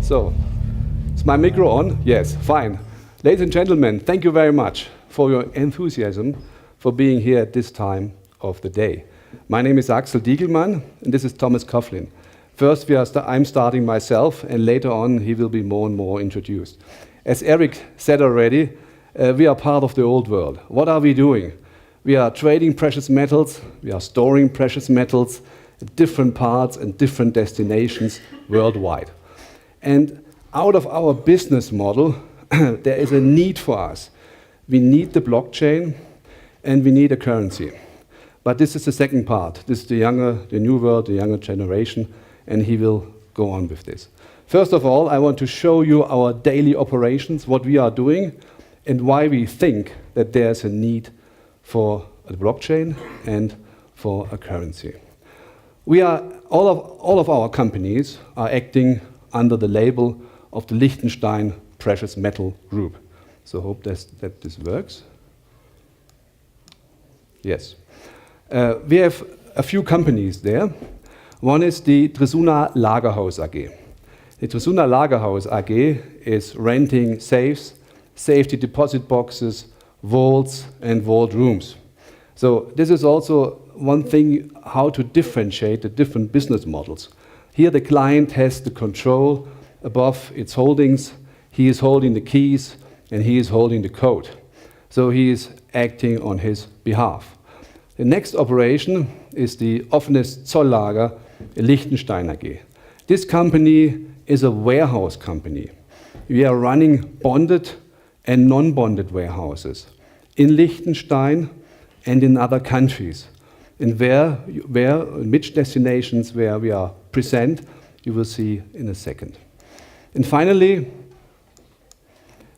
So, is my micro on? Yes, fine. Ladies and gentlemen, thank you very much for your enthusiasm for being here at this time of the day. My name is Axel Diegelmann, and this is Thomas Coughlin. First, I'm starting myself, and later on he will be more and more introduced. As Eric said already, we are part of the old world. What are we doing? We are trading precious metals, we are storing precious metals at different parts and different destinations worldwide. And out of our business model, there is a need for us. We need the blockchain and we need a currency. But this is the second part. This is the new world, the younger generation, and he will go on with this. First of all, I want to show you our daily operations, what we are doing, and why we think that there's a need for a blockchain and for a currency. All of our companies are acting under the label of the Liechtenstein Precious Metal Group. So I hope that this works. Yes. We have a few companies there. One is the Tresuna Lagerhaus AG. The Tresuna Lagerhaus AG is renting safes, safety deposit boxes, vaults, and vault rooms. So this is also one thing how to differentiate the different business models. Here the client has the control above its holdings. He is holding the keys and he is holding the code. So he is acting on his behalf. The next operation is the Offenes Zolllager Liechtenstein AG. This company is a warehouse company. We are running bonded and non-bonded warehouses in Liechtenstein and in other countries. And which destinations where we are present, you will see in a second. And finally,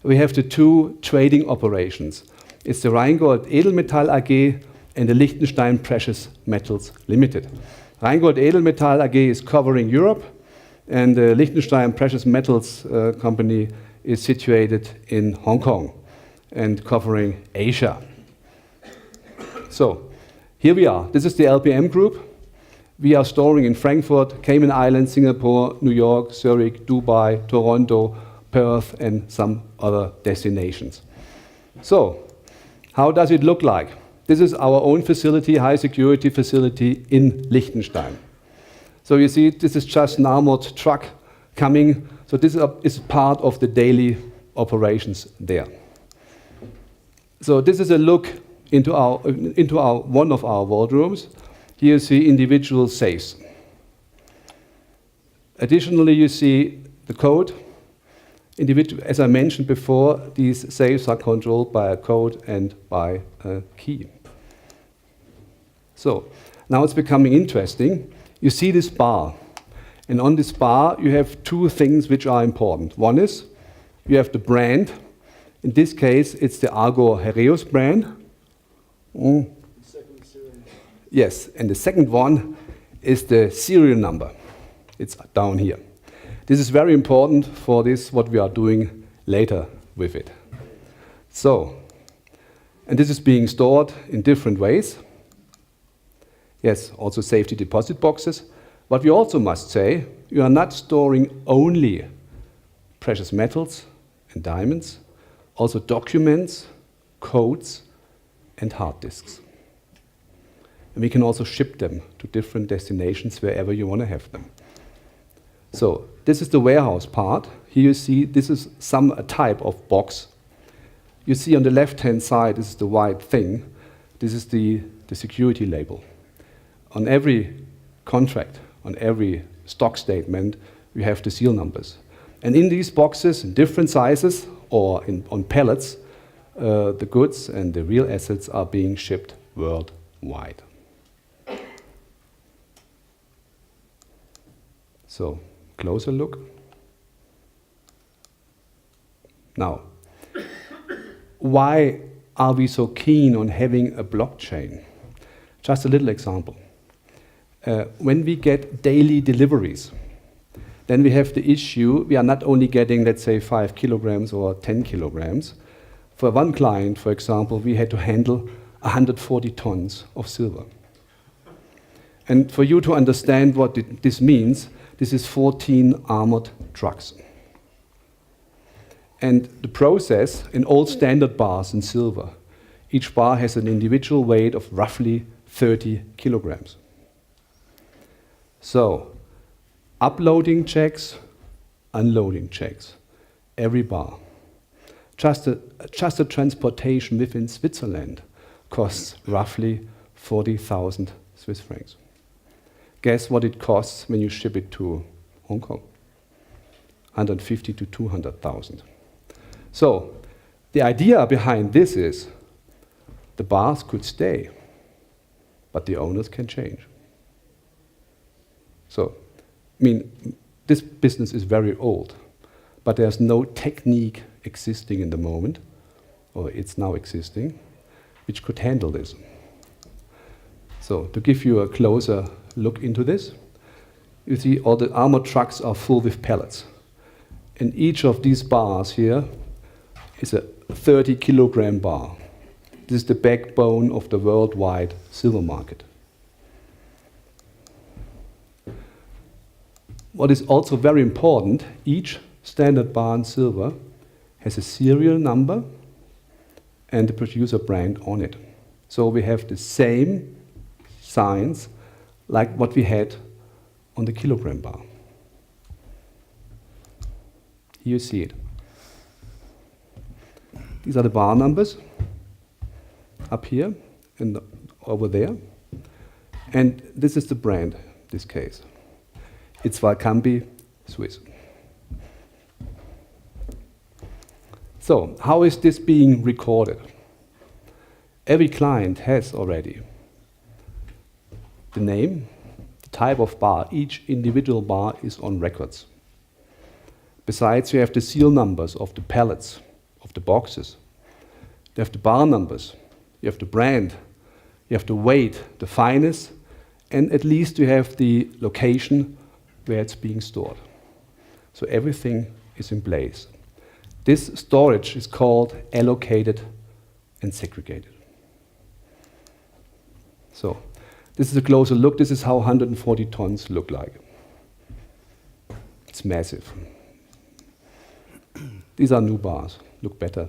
we have the two trading operations. It's the Rheingold Edelmetall AG and the Liechtenstein Precious Metals Limited. Rheingold Edelmetall AG is covering Europe, and the Liechtenstein Precious Metals company is situated in Hong Kong and covering Asia. So, here we are. This is the LPM group. We are storing in Frankfurt, Cayman Islands, Singapore, New York, Zurich, Dubai, Toronto, Perth, and some other destinations. So, how does it look like? This is our own facility, high security facility in Liechtenstein. So you see, this is just an armored truck coming. So this is part of the daily operations there. So this is a look into one of our vault rooms. Here you see individual safes. Additionally, you see the code. As I mentioned before, these safes are controlled by a code and by a key. So now it's becoming interesting. You see this bar, and on this bar you have two things which are important. One is you have the brand. In this case, it's the Argo Heraeus brand. Yes, and the second one is the serial number. It's down here. This is very important for this, what we are doing later with it. So, and this is being stored in different ways. Yes, also safety deposit boxes. But we also must say, you are not storing only precious metals and diamonds, also documents, codes, and hard disks. And we can also ship them to different destinations wherever you want to have them. So this is the warehouse part. Here you see this is a type of box. You see on the left-hand side, this is the white thing. This is the security label. On every contract, on every stock statement, we have the seal numbers. And in these boxes, in different sizes or on pallets, the goods and the real assets are being shipped worldwide. So, closer look. Now, why are we so keen on having a blockchain? Just a little example. When we get daily deliveries, then we have the issue, we are not only getting, let's say, 5 kilograms or 10 kilograms. For one client, for example, we had to handle 140 tons of silver. And for you to understand what this means, this is 14 armored trucks. And the process in all standard bars in silver, each bar has an individual weight of roughly 30 kilograms. So, uploading checks, unloading checks, every bar. Just a transportation within Switzerland costs roughly 40,000 Swiss francs. Guess what it costs when you ship it to Hong Kong? 150 to 200,000. So, the idea behind this is the bars could stay, but the owners can change. So, I mean, this business is very old, but there's no technique existing in the moment, or it's now existing, which could handle this. So, to give you a closer look into this, you see all the armored trucks are full with pallets. And each of these bars here is a 30 kilogram bar. This is the backbone of the worldwide silver market. What is also very important, each standard bar in silver has a serial number and the producer brand on it. So we have the same signs like what we had on the kilogram bar. Here you see it. These are the bar numbers up here and over there. And this is the brand, in this case. It's Valcambi Swiss. So, how is this being recorded? Every client has already the name, the type of bar. Each individual bar is on records. Besides, you have the seal numbers of the pallets, of the boxes. You have the bar numbers, you have the brand, you have the weight, the fineness, and at least you have the location where it's being stored. So everything is in place. This storage is called allocated and segregated. So this is a closer look. This is how 140 tons look like. It's massive. These are new bars, look better.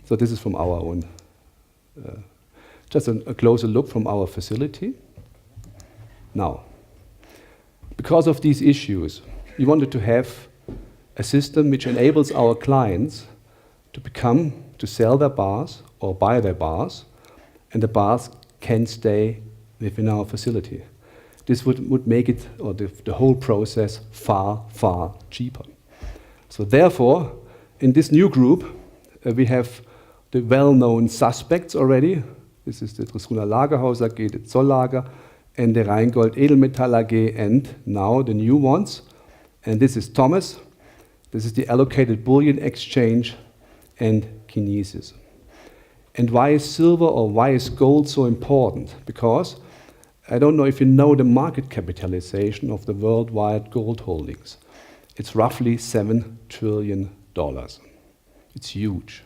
So this is from our own, just a closer look from our facility. Now, because of these issues, we wanted to have a system which enables our clients to sell their bars or buy their bars, and the bars can stay within our facility. This would make it, or the whole process, far, far cheaper. So therefore, in this new group, we have the well-known suspects already. This is the Dressuner Lagerhaus AG, the Zolllager, and the Rheingold Edelmetall AG, and now the new ones. And this is Thomas. This is the allocated bullion exchange and kinesis. And why is silver or why is gold so important? Because I don't know if you know the market capitalization of the worldwide gold holdings. It's roughly $7 trillion. It's huge.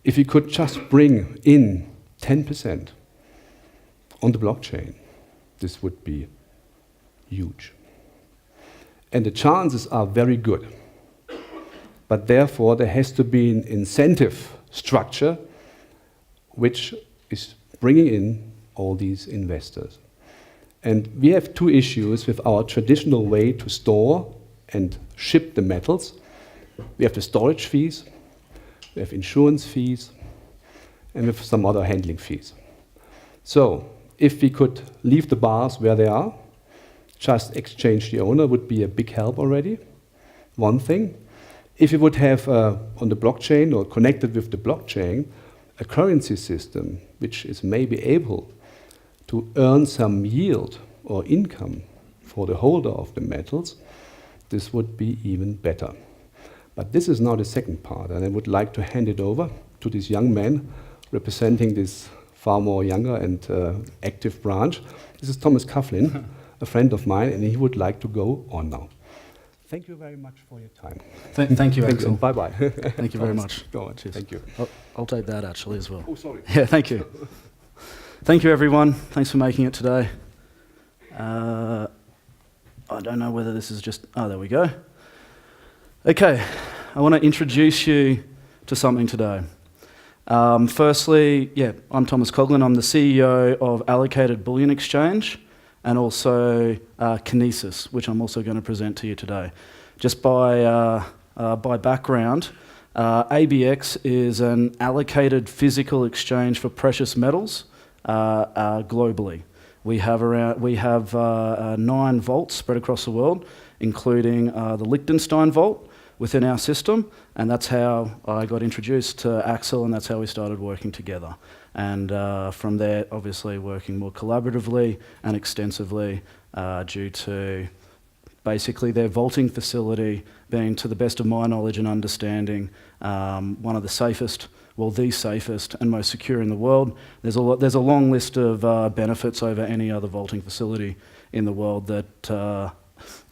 If you could just bring in 10% on the blockchain, this would be huge. And the chances are very good. But therefore, there has to be an incentive structure which is bringing in all these investors. And we have two issues with our traditional way to store and ship the metals. We have the storage fees, we have insurance fees, and we have some other handling fees. So, if we could leave the bars where they are, just exchange the owner would be a big help already, one thing. If you would have on the blockchain or connected with the blockchain a currency system which is maybe able to earn some yield or income for the holder of the metals, this would be even better. But this is now the second part, and I would like to hand it over to this young man representing this far more younger and active branch. This is Thomas Coughlin, a friend of mine, and he would like to go on now. Thank you very much for your time. Thank you, Axel. Bye-bye. Thank you very much. Go on. Cheers. Thank you. I'll take that actually as well. Oh, sorry. Yeah, thank you. Thank you, everyone. Thanks for making it today. I don't know whether this is just... Oh, there we go. Okay. I want to introduce you to something today. Firstly, I'm Thomas Coughlin. I'm the CEO of Allocated Bullion Exchange and also Kinesis, which I'm also going to present to you today. Just by background, ABX is an allocated physical exchange for precious metals globally. We have 9 vaults spread across the world, including the Liechtenstein vault within our system, and that's how I got introduced to Axel, and that's how we started working together. And from there, obviously working more collaboratively and extensively due to basically their vaulting facility being, to the best of my knowledge and understanding, one of the safest, well, the safest and most secure in the world. There's a long list of benefits over any other vaulting facility in the world that,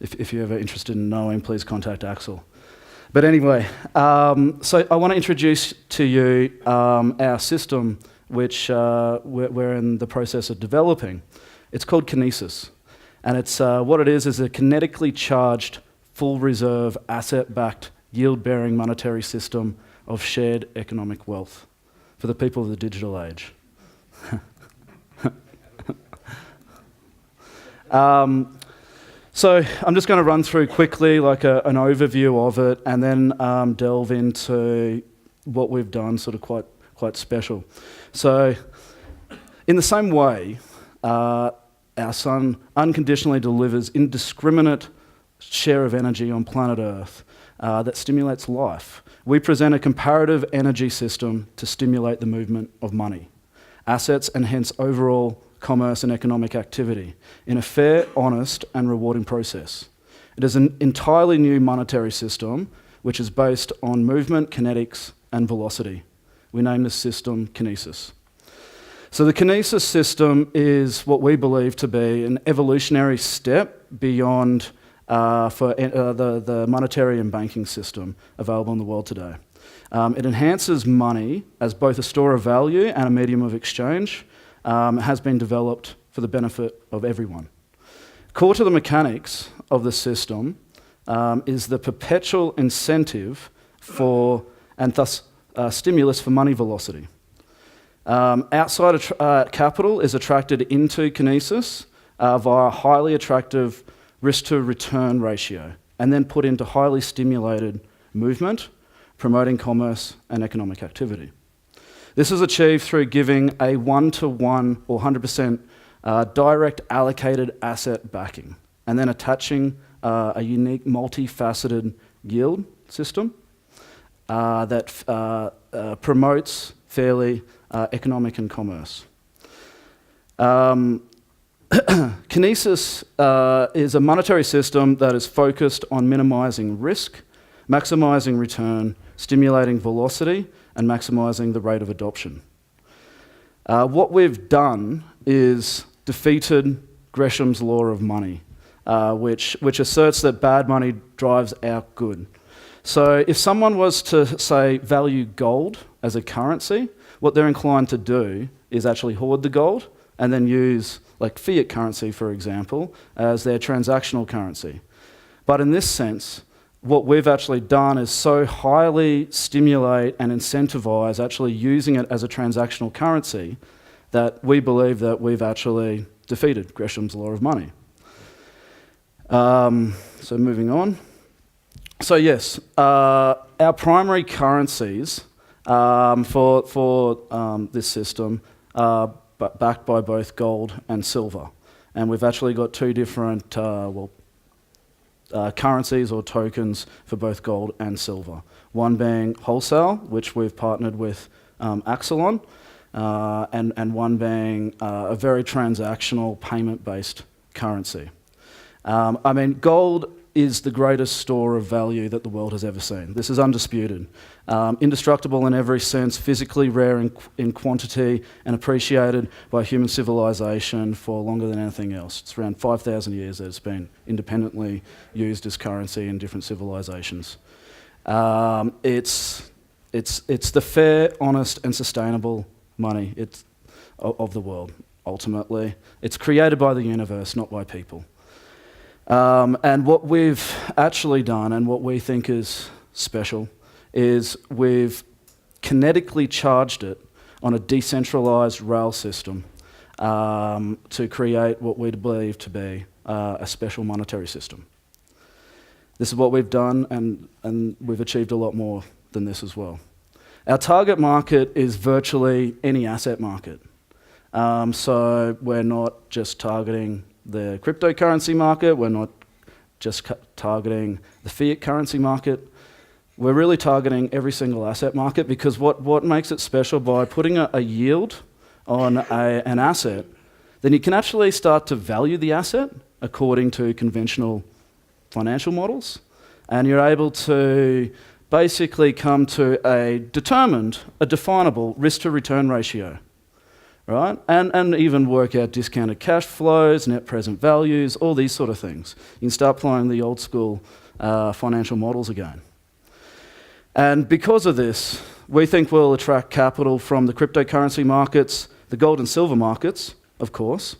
if you're ever interested in knowing, please contact Axel. But anyway, so I want to introduce to you our system, which we're in the process of developing. It's called Kinesis, and it's what it is a kinetically charged, full reserve, asset-backed, yield-bearing monetary system of shared economic wealth for the people of the digital age. So I'm just going to run through quickly like an overview of it, and then delve into what we've done, sort of quite special. So in the same way, our sun unconditionally delivers indiscriminate share of energy on planet Earth that stimulates life. We present a comparative energy system to stimulate the movement of money, assets, and hence overall commerce and economic activity in a fair, honest, and rewarding process. It is an entirely new monetary system which is based on movement, kinetics, and velocity. We name this system Kinesis. So the Kinesis system is what we believe to be an evolutionary step beyond for the monetary and banking system available in the world today. It enhances money as both a store of value and a medium of exchange. Has been developed for the benefit of everyone. Core to the mechanics of the system is the perpetual incentive for, and thus stimulus for, money velocity. Outside capital is attracted into Kinesis via a highly attractive risk-to-return ratio, and then put into highly stimulated movement, promoting commerce and economic activity. This is achieved through giving a 1-to-1 or 100% direct allocated asset backing, and then attaching a unique multifaceted yield system that promotes fairly economic and commerce. Kinesis is a monetary system that is focused on minimizing risk, maximizing return, stimulating velocity, and maximising the rate of adoption. What we've done is defeated Gresham's law of money, which asserts that bad money drives out good. So if someone was to, say, value gold as a currency, what they're inclined to do is actually hoard the gold and then use, like fiat currency, for example, as their transactional currency. But in this sense, what we've actually done is so highly stimulate and incentivize actually using it as a transactional currency that we believe that we've actually defeated Gresham's law of money. So moving on. So yes, our primary currencies for this system are backed by both gold and silver. And we've actually got 2 different currencies or tokens for both gold and silver. One being wholesale, which we've partnered with Axel on, and one being a very transactional payment-based currency. Gold is the greatest store of value that the world has ever seen. This is undisputed. Indestructible in every sense, physically rare in quantity, and appreciated by human civilization for longer than anything else. It's around 5,000 years that it's been independently used as currency in different civilizations. It's the fair, honest, and sustainable money of the world, ultimately. It's created by the universe, not by people. And what we've actually done, and what we think is special is we've kinetically charged it on a decentralized rail system to create what we believe to be a special monetary system. This is what we've done, and we've achieved a lot more than this as well. Our target market is virtually any asset market. So we're not just targeting the cryptocurrency market, we're not just targeting the fiat currency market. We're really targeting every single asset market, because what makes it special, by putting a yield on an asset, then you can actually start to value the asset according to conventional financial models, and you're able to basically come to a definable risk-to-return ratio, right? And even work out discounted cash flows, net present values, all these sort of things. You can start applying the old school financial models again. And because of this, we think we'll attract capital from the cryptocurrency markets, the gold and silver markets, of course,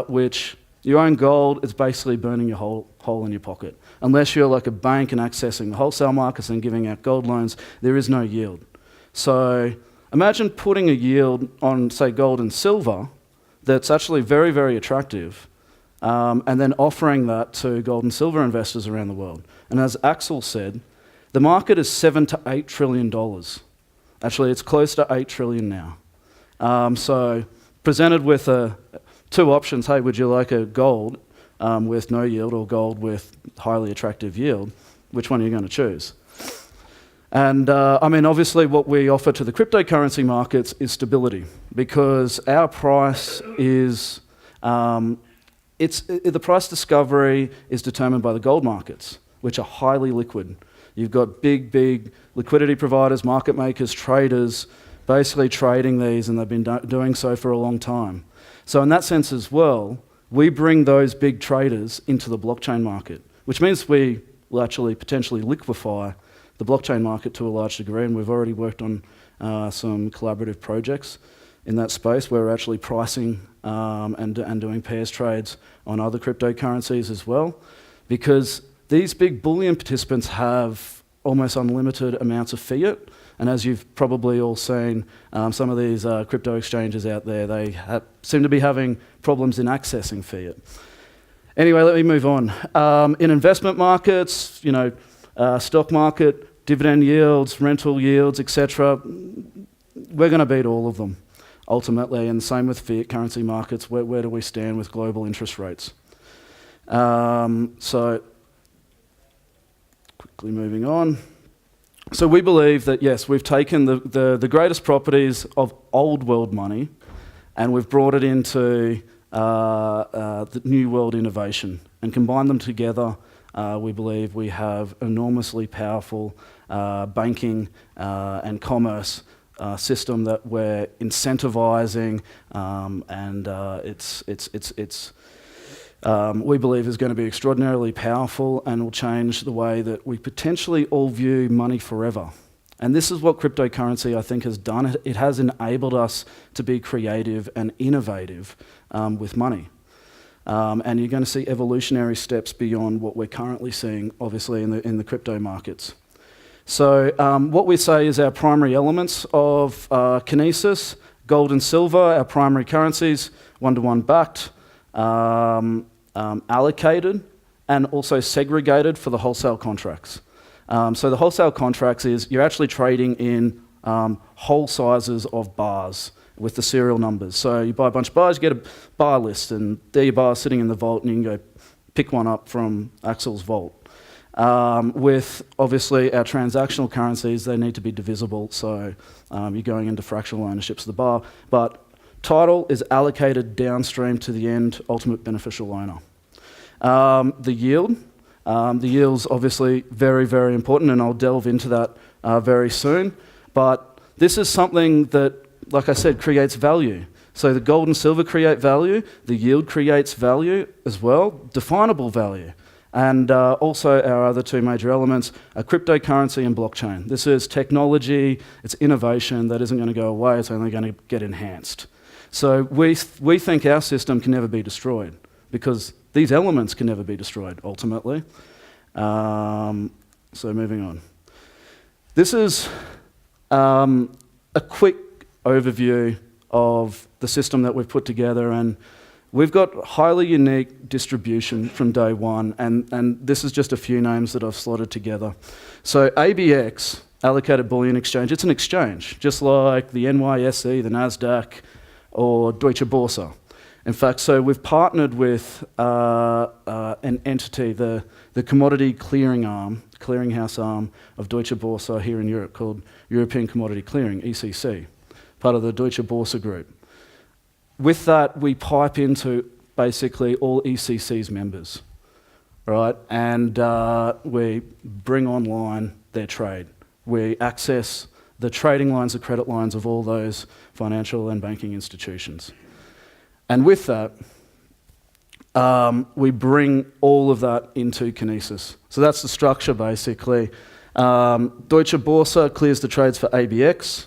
which you own gold, it's basically burning your hole in your pocket. Unless you're like a bank and accessing the wholesale markets and giving out gold loans, there is no yield. So imagine putting a yield on, say, gold and silver that's actually very, very attractive, and then offering that to gold and silver investors around the world. And as Axel said, the market is $7 to $8 trillion. Actually, it's close to 8 trillion now. So presented with two options, hey, would you like a gold with no yield or gold with highly attractive yield? Which one are you going to choose? And I mean, obviously what we offer to the cryptocurrency markets is stability, because our price is, the price discovery is determined by the gold markets, which are highly liquid. You've got big liquidity providers, market makers, traders, basically trading these, and they've been doing so for a long time. So in that sense as well, we bring those big traders into the blockchain market, which means we will actually potentially liquefy the blockchain market to a large degree, and we've already worked on some collaborative projects in that space where we're actually pricing and doing pairs trades on other cryptocurrencies as well, because these big bullion participants have almost unlimited amounts of fiat, and as you've probably all seen, some of these crypto exchanges out there, they seem to be having problems in accessing fiat. Anyway, let me move on. In investment markets, stock market, dividend yields, rental yields, etc., we're going to beat all of them, ultimately, and same with fiat currency markets. Where do we stand with global interest rates? So, quickly moving on. So we believe that, yes, we've taken the greatest properties of old world money and we've brought it into the new world innovation, and combined them together. We believe we have enormously powerful banking and commerce system that we're incentivizing, and we believe is going to be extraordinarily powerful and will change the way that we potentially all view money forever. And this is what cryptocurrency, I think, has done. It has enabled us to be creative and innovative with money. And you're going to see evolutionary steps beyond what we're currently seeing, obviously, in the crypto markets. So what we say is our primary elements of kinesis: gold and silver, our primary currencies, one-to-one backed, allocated, and also segregated for the wholesale contracts. So the wholesale contracts is you're actually trading in whole sizes of bars with the serial numbers. So you buy a bunch of bars, you get a bar list, and there your bar sitting in the vault, and you can go pick one up from Axel's vault. With obviously our transactional currencies, they need to be divisible, so you're going into fractional ownerships of the bar, but title is allocated downstream to the end ultimate beneficial owner. The yield's obviously very, very important, and I'll delve into that very soon, but this is something that, like I said, creates value. So the gold and silver create value, the yield creates value as well, definable value. And also our other two major elements are cryptocurrency and blockchain. This is technology, it's innovation that isn't going to go away, it's only going to get enhanced. So we think our system can never be destroyed, because these elements can never be destroyed, ultimately. So moving on. This is a quick overview of the system that we've put together, and we've got highly unique distribution from day one, and this is just a few names that I've slotted together. So ABX, Allocated Bullion Exchange, it's an exchange, just like the NYSE, the NASDAQ, or Deutsche Börse. In fact, so we've partnered with an entity, the commodity clearinghouse arm of Deutsche Börse here in Europe, called European Commodity Clearing, ECC, part of the Deutsche Börse group. With that, we pipe into basically all ECC's members, right? And we bring online their trade. We access the trading lines, the credit lines of all those financial and banking institutions. And with that, we bring all of that into Kinesis. So that's the structure, basically. Deutsche Börse clears the trades for ABX,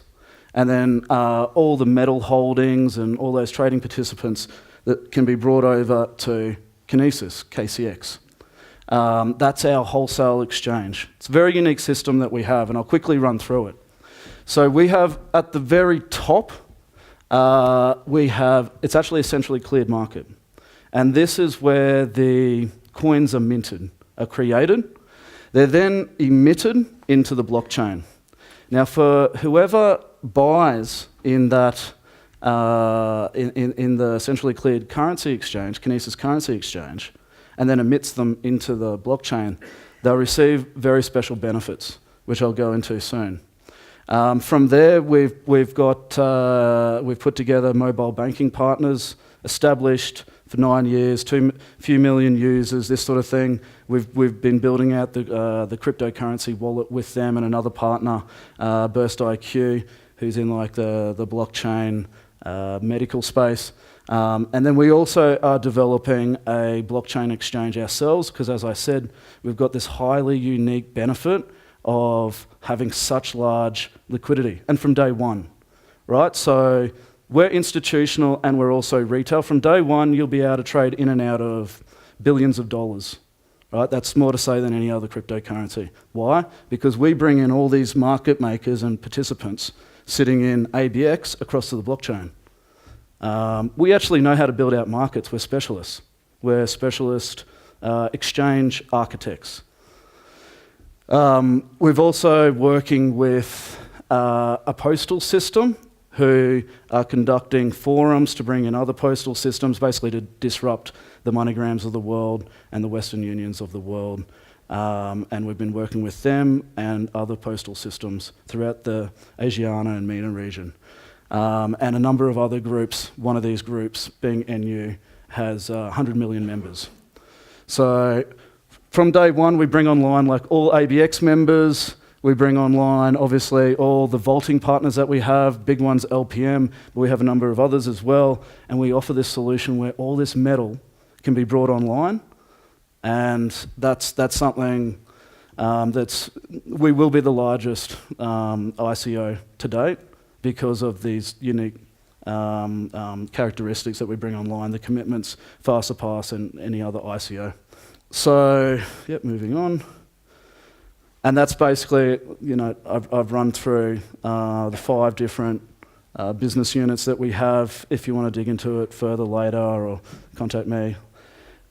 and then all the metal holdings and all those trading participants that can be brought over to Kinesis, KCX. That's our wholesale exchange. It's a very unique system that we have, and I'll quickly run through it. So we have, at the very top, it's actually a centrally cleared market. And this is where the coins are minted, are created. They're then emitted into the blockchain. Now, for whoever buys in that, in the centrally cleared currency exchange, Kinesis Currency Exchange, and then emits them into the blockchain, they'll receive very special benefits, which I'll go into soon. From there, we've put together mobile banking partners, established for 9 years, few million users, this sort of thing. We've been building out the cryptocurrency wallet with them and another partner, Burst IQ, who's in like the blockchain medical space. And then we also are developing a blockchain exchange ourselves, because as I said, we've got this highly unique benefit of having such large liquidity, and from day one, right? So we're institutional and we're also retail. From day one, you'll be able to trade in and out of billions of dollars, right? That's more to say than any other cryptocurrency. Why? Because we bring in all these market makers and participants sitting in ABX across to the blockchain. We actually know how to build out markets. We're specialists. We're specialist exchange architects. We've also working with a postal system who are conducting forums to bring in other postal systems, basically to disrupt the MoneyGrams of the world and the Western Unions of the world. And we've been working with them and other postal systems throughout the Asiana and MENA region. And a number of other groups. One of these groups, being NU, has 100 million members. So from day one, we bring online like all ABX members. We bring online, obviously, all the vaulting partners that we have. Big ones, LPM, but we have a number of others as well. And we offer this solution where all this metal can be brought online. And that's something we will be the largest ICO to date because of these unique characteristics that we bring online. The commitments far surpass any other ICO. So, yep, moving on. And that's basically, I've run through the 5 different business units that we have. If you want to dig into it further later or contact me.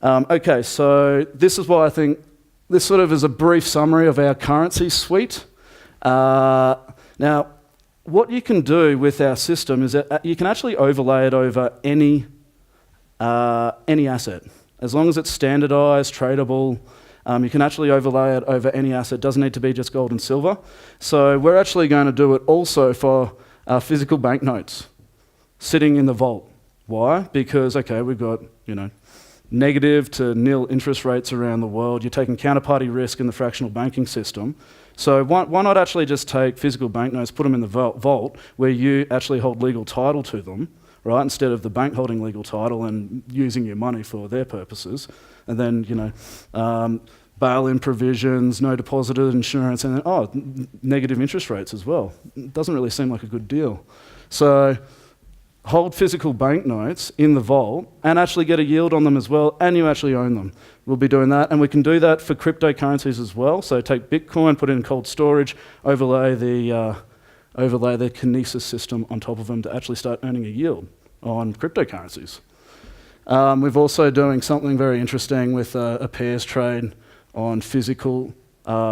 Okay, so this is why I think this sort of is a brief summary of our currency suite. Now, what you can do with our system is that you can actually overlay it over any asset. As long as it's standardized, tradable, you can actually overlay it over any asset. It doesn't need to be just gold and silver. So we're actually going to do it also for physical banknotes sitting in the vault. Why? Because, okay, we've got, negative to nil interest rates around the world. You're taking counterparty risk in the fractional banking system. So why not actually just take physical banknotes, put them in the vault where you actually hold legal title to them, right? Instead of the bank holding legal title and using your money for their purposes. And then, bail-in provisions, no deposited insurance, and then, negative interest rates as well. It doesn't really seem like a good deal. So hold physical banknotes in the vault and actually get a yield on them as well, and you actually own them. We'll be doing that, and we can do that for cryptocurrencies as well. So take Bitcoin, put it in cold storage, overlay the Kinesis system on top of them to actually start earning a yield on cryptocurrencies. We're also doing something very interesting with a pairs trade on physical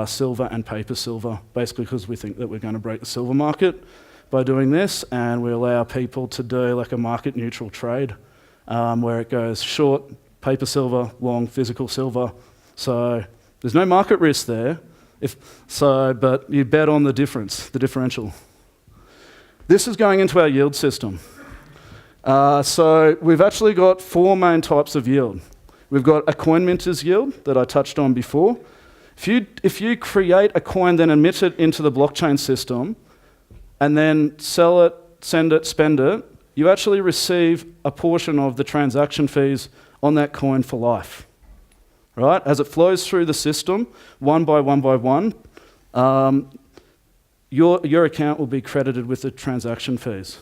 silver and paper silver, basically because we think that we're going to break the silver market by doing this, and we allow people to do like a market neutral trade where it goes short paper silver, long physical silver. So there's no market risk there, but you bet on the difference, the differential. This is going into our yield system. So we've actually got 4 main types of yield. We've got a coin minter's yield that I touched on before. If you create a coin, then emit it into the blockchain system, and then sell it, send it, spend it, you actually receive a portion of the transaction fees on that coin for life. Right? As it flows through the system, one by one, your account will be credited with the transaction fees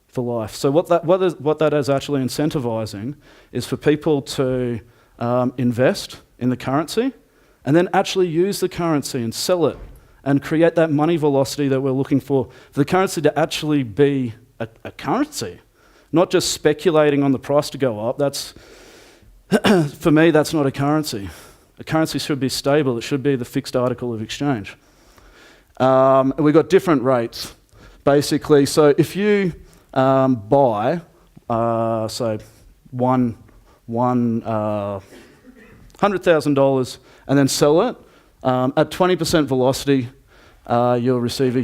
for life. So what that is actually incentivizing is for people to invest in the currency and then actually use the currency and sell it and create that money velocity that we're looking for the currency to actually be a currency, not just speculating on the price to go up. That's, for me, that's not a currency. A currency should be stable. It should be the fixed article of exchange. We've got different rates, basically. So if you buy, say, $100,000 and then sell it, at 20% velocity, you'll receive a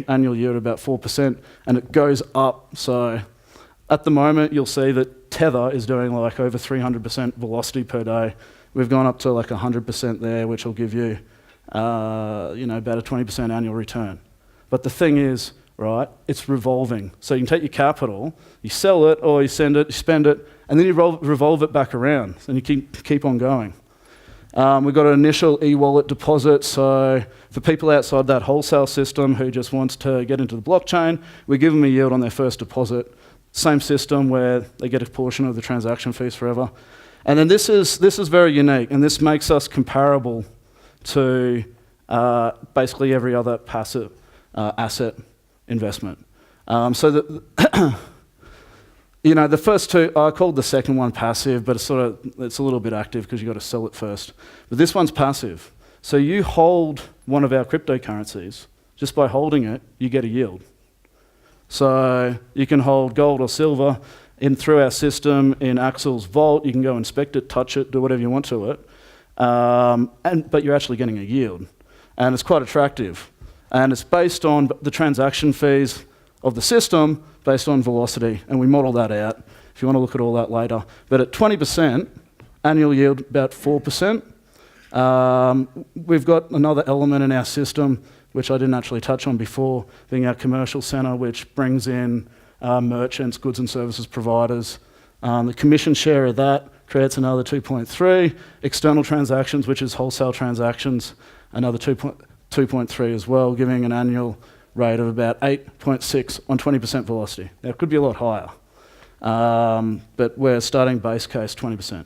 annual yield of about 4%, and it goes up. So at the moment, you'll see that Tether is doing like over 300% velocity per day. We've gone up to like 100% there, which will give you, about a 20% annual return. But the thing is, right, it's revolving. So you can take your capital, you sell it, or you send it, you spend it, and then you revolve it back around, and you keep on going. We've got an initial e-wallet deposit, so for people outside that wholesale system who just wants to get into the blockchain, we give them a yield on their first deposit. Same system where they get a portion of the transaction fees forever. And then this is very unique, and this makes us comparable to basically every other passive asset investment. So that the first two, I called the second one passive, but it's a little bit active because you've got to sell it first. But this one's passive. So you hold one of our cryptocurrencies, just by holding it, you get a yield. So you can hold gold or silver through our system in Axel's vault. You can go inspect it, touch it, do whatever you want to it, but you're actually getting a yield. And it's quite attractive. And it's based on the transaction fees of the system based on velocity, and we model that out if you want to look at all that later. But at 20%, annual yield about 4%. We've got another element in our system, which I didn't actually touch on before, being our commercial centre, which brings in merchants, goods and services providers. The commission share of that creates another 2.3. External transactions, which is wholesale transactions, another 2.3 as well, giving an annual rate of about 8.6 on 20% velocity. Now, it could be a lot higher, but we're starting base case 20%.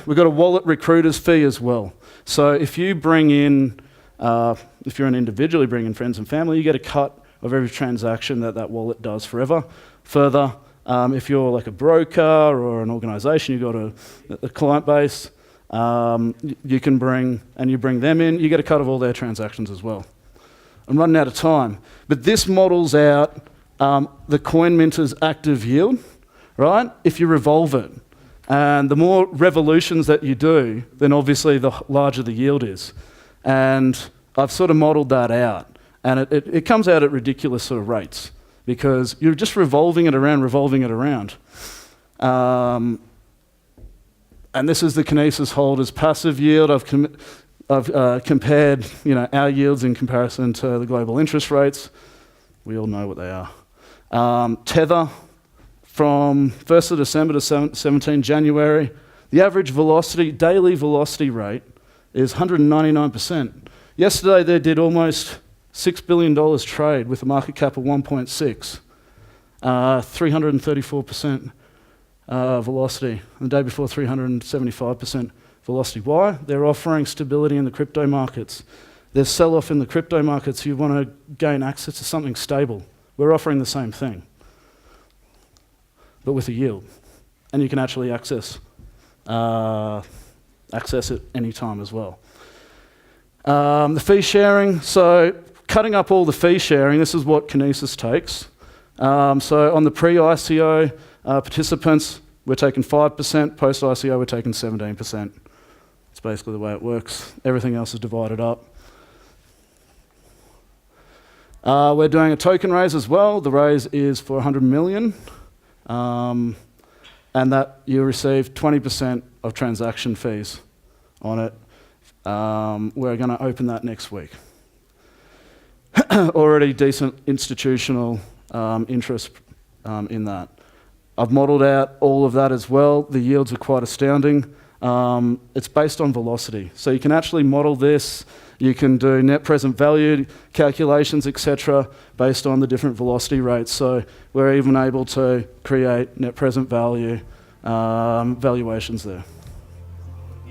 We've got a wallet recruiter's fee as well. So if you bring in, if you're an individual, you bring in friends and family, you get a cut of every transaction that wallet does forever. Further, if you're like a broker or an organisation, you've got a client base, you can bring them in, you get a cut of all their transactions as well. I'm running out of time, but this models out the coin minter's active yield, right? If you revolve it. And the more revolutions that you do, then obviously the larger the yield is. And I've sort of modeled that out. And it comes out at ridiculous sort of rates because you're just revolving it around. And this is the Kinesis holders passive yield. I've compared our yields in comparison to the global interest rates. We all know what they are. Tether, from 1st of December to 17 January, the average daily velocity rate is 199%. Yesterday they did almost $6 billion trade with a market cap of 1.6. 334% velocity. And the day before, 375% velocity. Why? They're offering stability in the crypto markets. There's sell-off in the crypto markets. You want to gain access to something stable. We're offering the same thing, but with a yield. And you can actually access it any time as well. The fee sharing, so cutting up all the fee sharing, this is what Kinesis takes. So on the pre-ICO participants, we're taking 5%, post-ICO we're taking 17%. It's basically the way it works. Everything else is divided up. We're doing a token raise as well. The raise is for 100 million. And that you receive 20% of transaction fees on it. We're going to open that next week. Already decent institutional interest in that. I've modelled out all of that as well. The yields are quite astounding. It's based on velocity. So you can actually model this. You can do net present value calculations, etc., based on the different velocity rates. So we're even able to create net present value valuations there.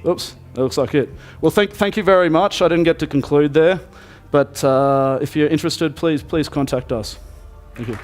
Oops, that looks like it. Well, thank you very much. I didn't get to conclude there, but if you're interested, please contact us. Thank you.